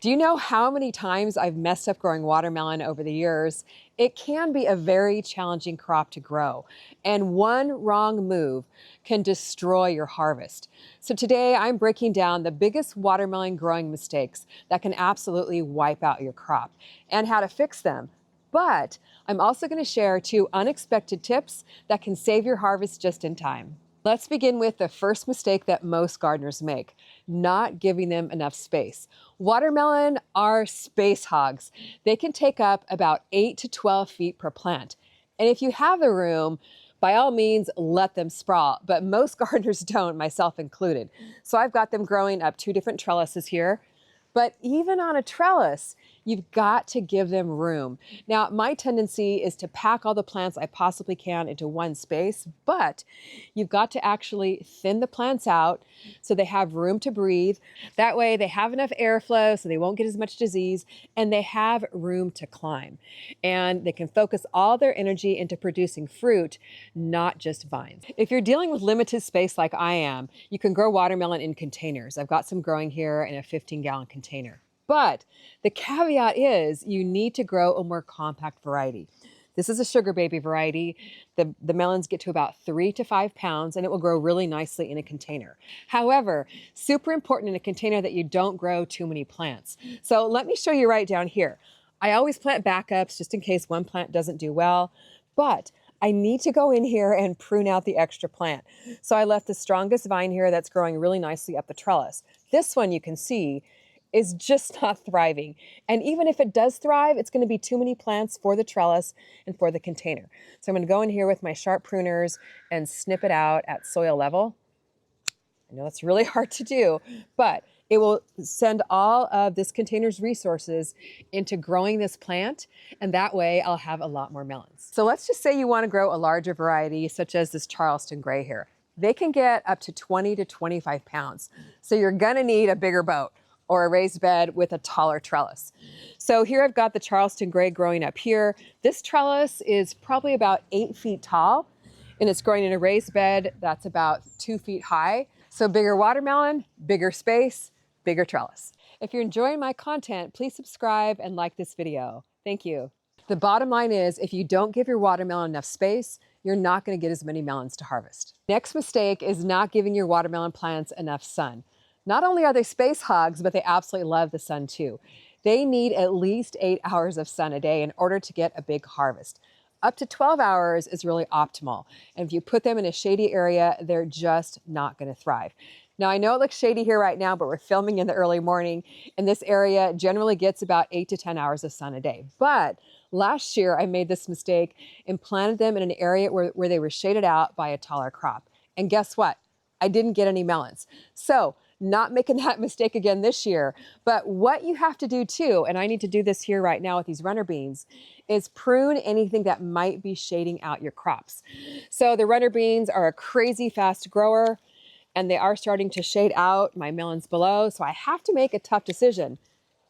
Do you know how many times I've messed up growing watermelon over the years? It can be a very challenging crop to grow, and one wrong move can destroy your harvest. So today I'm breaking down the biggest watermelon growing mistakes that can absolutely wipe out your crop and how to fix them. But I'm also going to share 2 unexpected tips that can save your harvest just in time. Let's begin with the first mistake that most gardeners make: not giving them enough space. Watermelon are space hogs. They can take up about 8 to 12 feet per plant. And if you have the room, by all means, let them sprawl. But most gardeners don't, myself included. So I've got them growing up 2 different trellises here. But even on a trellis, you've got to give them room. Now, my tendency is to pack all the plants I possibly can into one space, but you've got to actually thin the plants out so they have room to breathe. That way they have enough airflow so they won't get as much disease, and they have room to climb. And they can focus all their energy into producing fruit, not just vines. If you're dealing with limited space like I am, you can grow watermelon in containers. I've got some growing here in a 15-gallon container. But the caveat is you need to grow a more compact variety. This is a sugar baby variety. The melons get to about 3 to 5 pounds, and it will grow really nicely in a container. However, super important in a container that you don't grow too many plants. So let me show you right down here. I always plant backups just in case one plant doesn't do well, but I need to go in here and prune out the extra plant. So I left the strongest vine here that's growing really nicely up the trellis. This one, you can see, is just not thriving. And even if it does thrive, it's going to be too many plants for the trellis and for the container. So I'm going to go in here with my sharp pruners and snip it out at soil level. I know it's really hard to do, but it will send all of this container's resources into growing this plant, and that way I'll have a lot more melons. So let's just say you want to grow a larger variety, such as this Charleston Gray here. They can get up to 20 to 25 pounds. So you're going to need a bigger boat or a raised bed with a taller trellis. So here I've got the Charleston Gray growing up here. This trellis is probably about 8 feet tall, and it's growing in a raised bed that's about 2 feet high. So bigger watermelon, bigger space, bigger trellis. If you're enjoying my content, please subscribe and like this video. Thank you. The bottom line is, if you don't give your watermelon enough space, you're not going to get as many melons to harvest. Next mistake is not giving your watermelon plants enough sun. Not only are they space hogs, but they absolutely love the sun too. They need at least 8 hours of sun a day in order to get a big harvest. Up to 12 hours is really optimal. And if you put them in a shady area, they're just not going to thrive. Now, I know it looks shady here right now, but we're filming in the early morning, and this area generally gets about 8 to 10 hours of sun a day. But last year, I made this mistake and planted them in an area where they were shaded out by a taller crop. And guess what? I didn't get any melons. So not making that mistake again this year. But what you have to do too, and I need to do this here right now with these runner beans, is prune anything that might be shading out your crops. So the runner beans are a crazy fast grower, and they are starting to shade out my melons below. So I have to make a tough decision.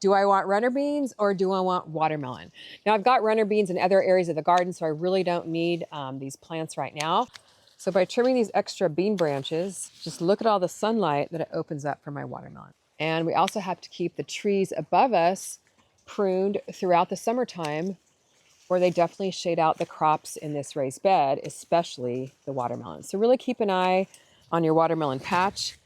Do I want runner beans or do I want watermelon? Now I've got runner beans in other areas of the garden, so I really don't need these plants right now. So by trimming these extra bean branches, just look at all the sunlight that it opens up for my watermelon. And we also have to keep the trees above us pruned throughout the summertime, or they definitely shade out the crops in this raised bed, especially the watermelon. So really keep an eye on your watermelon patch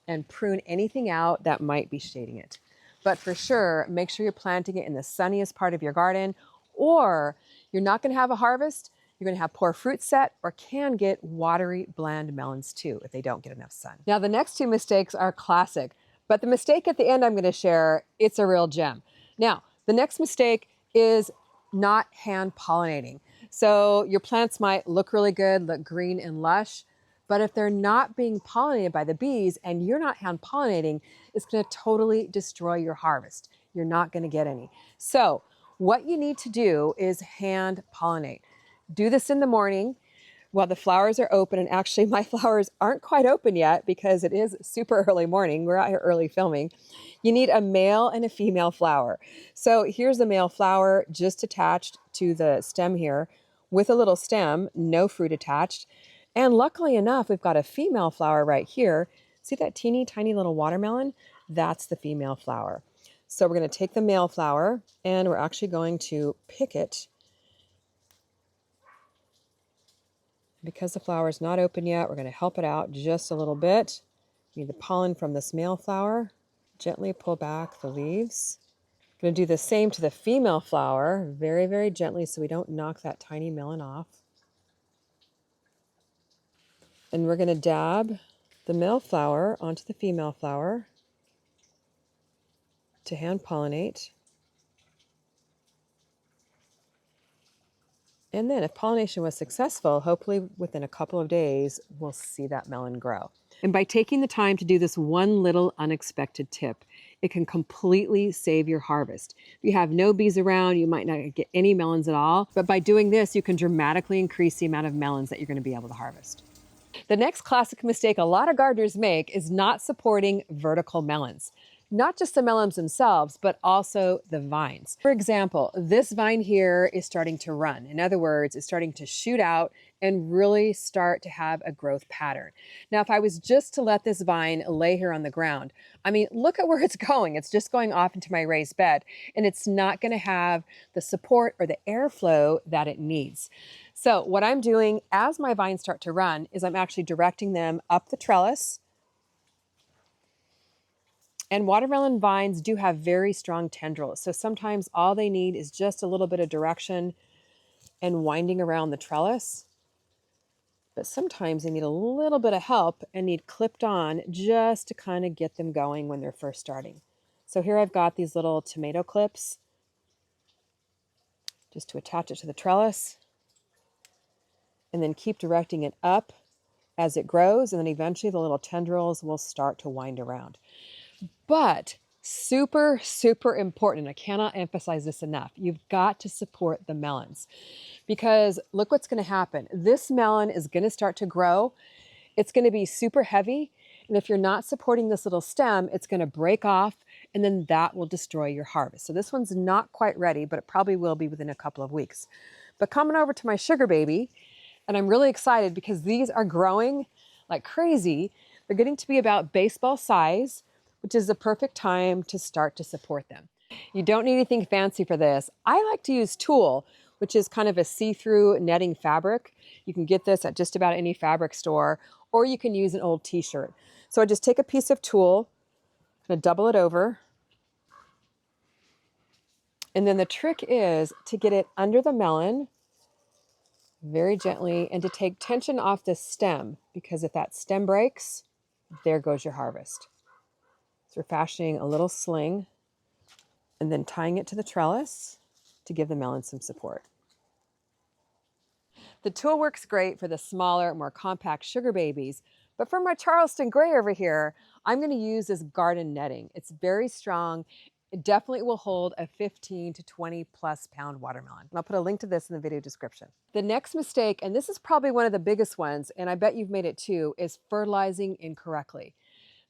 and prune anything out that might be shading it. But for sure, make sure you're planting it in the sunniest part of your garden, or you're not going to have a harvest. You're going to have poor fruit set, or can get watery, bland melons too if they don't get enough sun. Now, the next 2 mistakes are classic, but the mistake at the end I'm going to share, it's a real gem. Now, the next mistake is not hand pollinating. So your plants might look really good, look green and lush, but if they're not being pollinated by the bees and you're not hand pollinating, it's going to totally destroy your harvest. You're not going to get any. So what you need to do is hand pollinate. Do this in the morning while the flowers are open. And actually my flowers aren't quite open yet because it is super early morning. We're out here early filming. You need a male and a female flower. So here's the male flower just attached to the stem here with a little stem, no fruit attached. And luckily enough, we've got a female flower right here. See that teeny tiny little watermelon? That's the female flower. So we're going to take the male flower and we're actually going to pick it. Because the flower is not open yet, we're going to help it out just a little bit. Need the pollen from this male flower. Gently pull back the leaves. I'm going to do the same to the female flower, very, very gently so we don't knock that tiny melon off. And we're going to dab the male flower onto the female flower to hand pollinate. And then if pollination was successful, hopefully within a couple of days, we'll see that melon grow. And by taking the time to do this one little unexpected tip, it can completely save your harvest. If you have no bees around, you might not get any melons at all. But by doing this, you can dramatically increase the amount of melons that you're going to be able to harvest. The next classic mistake a lot of gardeners make is not supporting vertical melons. Not just the melons themselves, but also the vines. For example, this vine here is starting to run. In other words, it's starting to shoot out and really start to have a growth pattern. Now, if I was just to let this vine lay here on the ground, I mean, look at where it's going. It's just going off into my raised bed, and it's not going to have the support or the airflow that it needs. So what I'm doing as my vines start to run is I'm actually directing them up the trellis. And watermelon vines do have very strong tendrils. So sometimes all they need is just a little bit of direction and winding around the trellis. But sometimes they need a little bit of help and need clipped on just to kind of get them going when they're first starting. So here I've got these little tomato clips just to attach it to the trellis. And then keep directing it up as it grows. And then eventually the little tendrils will start to wind around. But super, super important, I cannot emphasize this enough, you've got to support the melons. Because look what's going to happen. This melon is going to start to grow. It's going to be super heavy. And if you're not supporting this little stem, it's going to break off, and then that will destroy your harvest. So this one's not quite ready, but it probably will be within a couple of weeks. But coming over to my sugar baby, and I'm really excited because these are growing like crazy. They're getting to be about baseball size, which is the perfect time to start to support them. You don't need anything fancy for this. I like to use tulle, which is kind of a see-through netting fabric. You can get this at just about any fabric store, or you can use an old t-shirt. So I just take a piece of tulle, kind of double it over. And then the trick is to get it under the melon very gently and to take tension off the stem, because if that stem breaks, there goes your harvest. So we're fashioning a little sling and then tying it to the trellis to give the melon some support. The tulle works great for the smaller, more compact sugar babies, but for my Charleston Gray over here, I'm going to use this garden netting. It's very strong. It definitely will hold a 15 to 20 plus pound watermelon. And I'll put a link to this in the video description. The next mistake, and this is probably one of the biggest ones, and I bet you've made it too, is fertilizing incorrectly.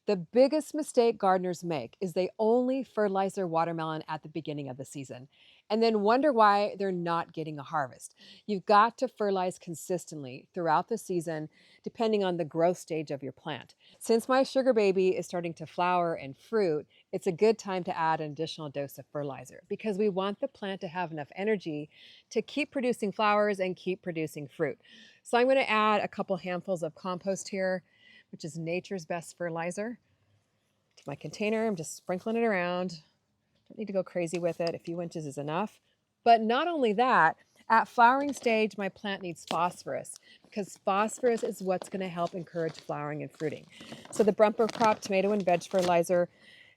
The biggest mistake gardeners make is they only fertilize their watermelon at the beginning of the season and then wonder why they're not getting a harvest. You've got to fertilize consistently throughout the season, depending on the growth stage of your plant. Since my sugar baby is starting to flower and fruit, it's a good time to add an additional dose of fertilizer because we want the plant to have enough energy to keep producing flowers and keep producing fruit. So I'm going to add a couple handfuls of compost here, which is Nature's Best Fertilizer, to my container. I'm just sprinkling it around. Don't need to go crazy with it. A few inches is enough. But not only that, at flowering stage, my plant needs phosphorus because phosphorus is what's going to help encourage flowering and fruiting. So the Bumper Crop Tomato and Veg Fertilizer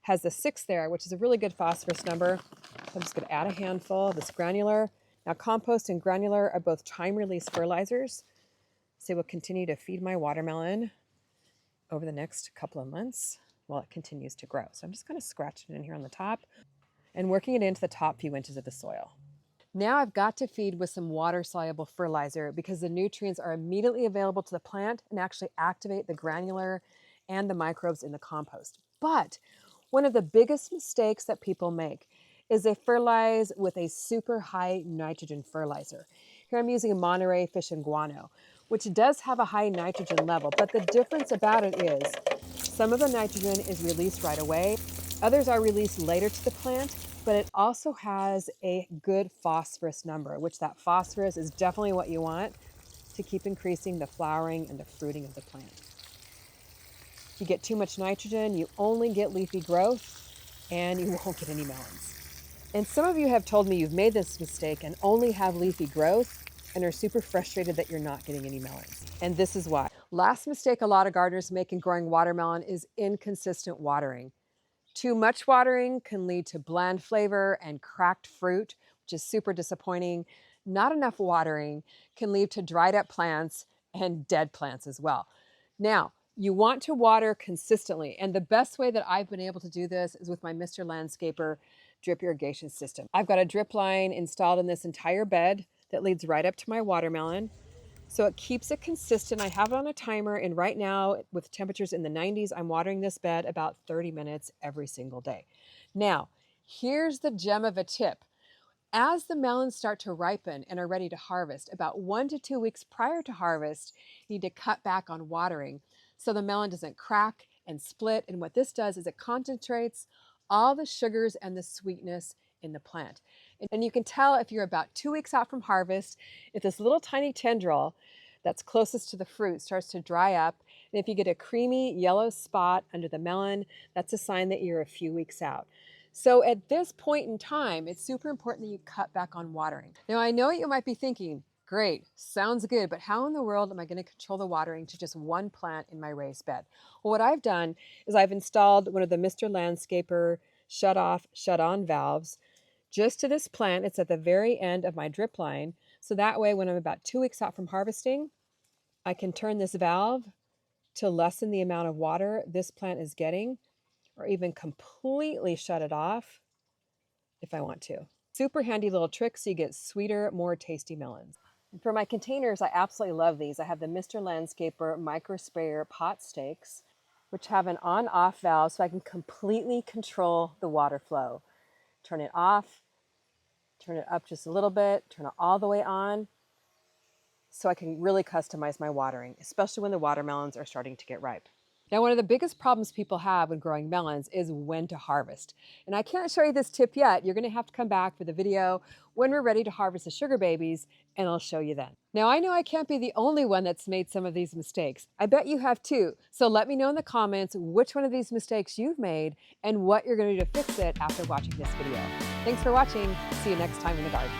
has the 6 there, which is a really good phosphorus number. So I'm just going to add a handful of this granular. Now, compost and granular are both time-release fertilizers. So we'll continue to feed my watermelon over the next couple of months while it continues to grow. So I'm just kind of scratching it in here on the top and working it into the top few inches of the soil. Now I've got to feed with some water-soluble fertilizer because the nutrients are immediately available to the plant and actually activate the granular and the microbes in the compost. But one of the biggest mistakes that people make is they fertilize with a super high nitrogen fertilizer. Here I'm using a Monterey Fish and Guano, which does have a high nitrogen level, but the difference about it is some of the nitrogen is released right away Others are released later to the plant, but it also has a good phosphorus number, which that phosphorus is definitely what you want to keep increasing the flowering and the fruiting of the plant. If you get too much nitrogen, you only get leafy growth and you won't get any melons. And some of you have told me you've made this mistake and only have leafy growth and are super frustrated that you're not getting any melons. And this is why. Last mistake a lot of gardeners make in growing watermelon is inconsistent watering. Too much watering can lead to bland flavor and cracked fruit, which is super disappointing. Not enough watering can lead to dried up plants and dead plants as well. Now, you want to water consistently, and the best way that I've been able to do this is with my Mr. Landscaper drip irrigation system. I've got a drip line installed in this entire bed that leads right up to my watermelon. So it keeps it consistent. I have it on a timer, and right now with temperatures in the 90s, I'm watering this bed about 30 minutes every single day. Now, here's the gem of a tip. As the melons start to ripen and are ready to harvest, about 1 to 2 weeks prior to harvest, you need to cut back on watering so the melon doesn't crack and split. And what this does is it concentrates all the sugars and the sweetness in the plant. And you can tell if you're about 2 weeks out from harvest, if this little tiny tendril that's closest to the fruit starts to dry up, and if you get a creamy yellow spot under the melon, that's a sign that you're a few weeks out. So at this point in time, it's super important that you cut back on watering. Now, I know you might be thinking, great, sounds good, but how in the world am I going to control the watering to just one plant in my raised bed? Well, what I've done is I've installed one of the Mr. Landscaper shut-off, shut-on valves just to this plant. It's at the very end of my drip line. So that way, when I'm about 2 weeks out from harvesting, I can turn this valve to lessen the amount of water this plant is getting, or even completely shut it off if I want to. Super handy little trick so you get sweeter, more tasty melons. And for my containers, I absolutely love these. I have the Mr. Landscaper micro sprayer pot stakes, which have an on-off valve so I can completely control the water flow. Turn it off, turn it up just a little bit, turn it all the way on, so I can really customize my watering, especially when the watermelons are starting to get ripe. Now, one of the biggest problems people have when growing melons is when to harvest. And I can't show you this tip yet. You're gonna have to come back for the video when we're ready to harvest the sugar babies, and I'll show you then. Now, I know I can't be the only one that's made some of these mistakes. I bet you have too. So let me know in the comments which one of these mistakes you've made and what you're gonna do to fix it after watching this video. Thanks for watching. See you next time in the garden.